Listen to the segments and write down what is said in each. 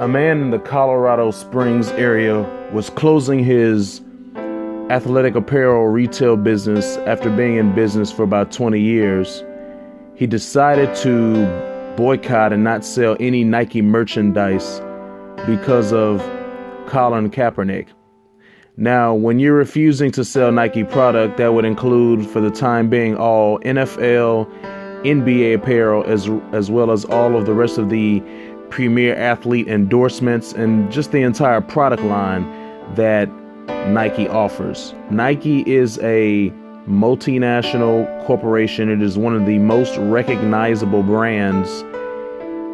A man in the Colorado Springs area was closing his athletic apparel retail business after being in business for about 20 years. He decided to boycott and not sell any Nike merchandise because of Colin Kaepernick. Now, when you're refusing to sell Nike product, that would include, for the time being, all NFL, NBA apparel, as well as all of the rest of the premier athlete endorsements and just the entire product line that Nike offers. Nike is a multinational corporation. It is one of the most recognizable brands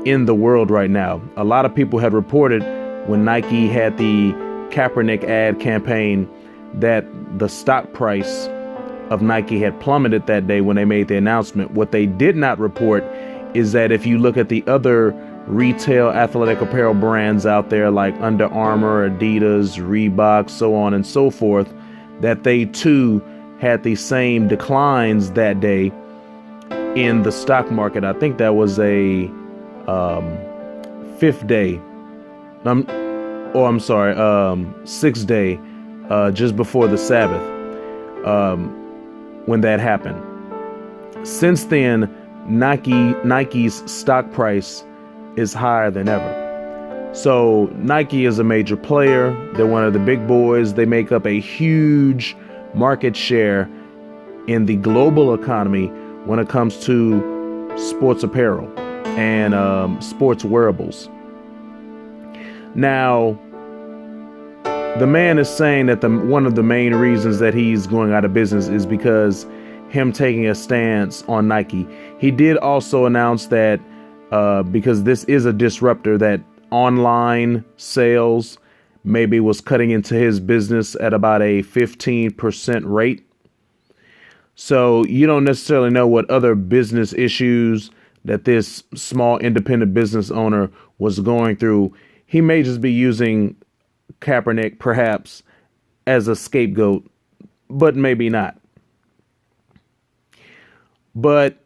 in the world right now. A lot of people had reported when Nike had the Kaepernick ad campaign that the stock price of Nike had plummeted that day when they made the announcement. What they did not report is that if you look at the other retail athletic apparel brands out there like Under Armour, Adidas, Reebok, so on and so forth, that they too had the same declines that day in the stock market. I think that was a sixth day, just before the Sabbath, when that happened. Since then, Nike's stock price is higher than ever. So Nike is a major player. They're one of the big boys. They make up a huge market share in the global economy when it comes to sports apparel and sports wearables. Now, the man is saying that one of the main reasons that he's going out of business is because him taking a stance on Nike. He did also announce that because this is a disruptor, that online sales maybe was cutting into his business at about a 15% rate. So you don't necessarily know what other business issues that this small independent business owner was going through. He may just be using Kaepernick perhaps as a scapegoat, but maybe not. But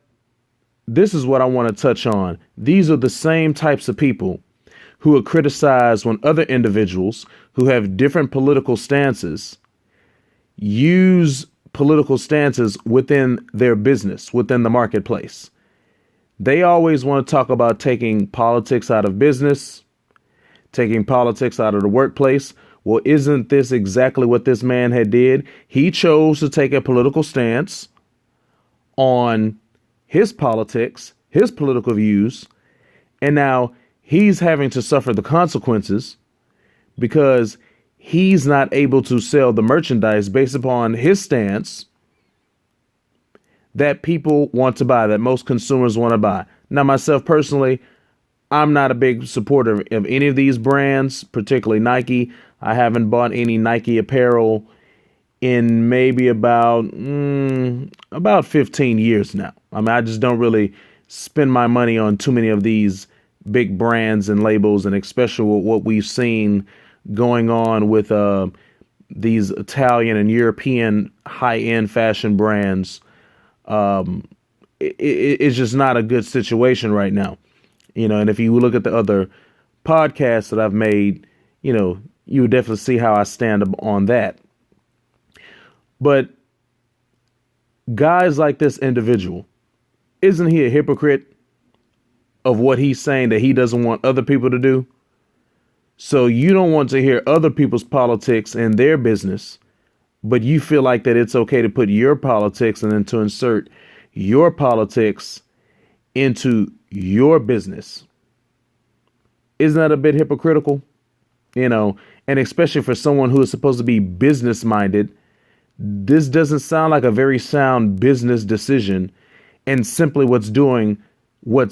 this is what I want to touch on. These are the same types of people who are criticized when other individuals who have different political stances use political stances within their business, within the marketplace. They always want to talk about taking politics out of business, taking politics out of the workplace. Well, isn't this exactly what this man had did? He chose to take a political stance on his politics, his political views, and now he's having to suffer the consequences because he's not able to sell the merchandise based upon his stance that people want to buy, that most consumers want to buy. Now, myself personally, I'm not a big supporter of any of these brands, particularly Nike. I haven't bought any Nike apparel in maybe about 15 years now. I mean, I just don't really spend my money on too many of these big brands and labels, and especially what we've seen going on with these Italian and European high-end fashion brands. It's just not a good situation right now. You know, and if you look at the other podcasts that I've made, you know, you would definitely see how I stand on that. But guys like this individual, isn't he a hypocrite of what he's saying that he doesn't want other people to do? So you don't want to hear other people's politics and their business, but you feel like that it's okay to put your politics and then to insert your politics into your business. Isn't that a bit hypocritical? You know, and especially for someone who is supposed to be business minded, this doesn't sound like a very sound business decision and simply what's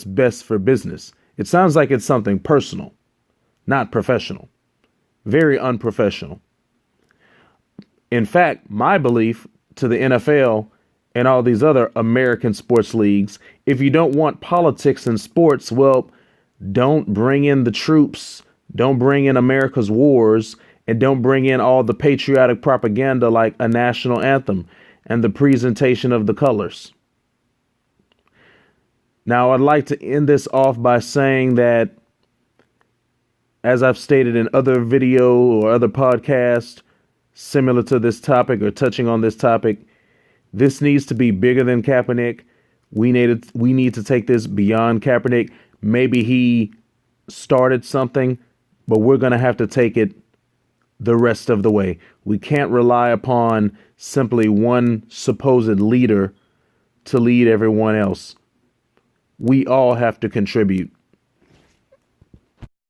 best for business. It sounds like it's something personal, not professional, very unprofessional. In fact, my belief to the NFL and all these other American sports leagues, if you don't want politics in sports, well, don't bring in the troops, don't bring in America's wars, and don't bring in all the patriotic propaganda like a national anthem and the presentation of the colors. Now, I'd like to end this off by saying that as I've stated in other video or other podcasts similar to this topic or touching on this topic, this needs to be bigger than Kaepernick. We need to take this beyond Kaepernick. Maybe he started something, but we're going to have to take it the rest of the way. We can't rely upon simply one supposed leader to lead everyone else. We all have to contribute.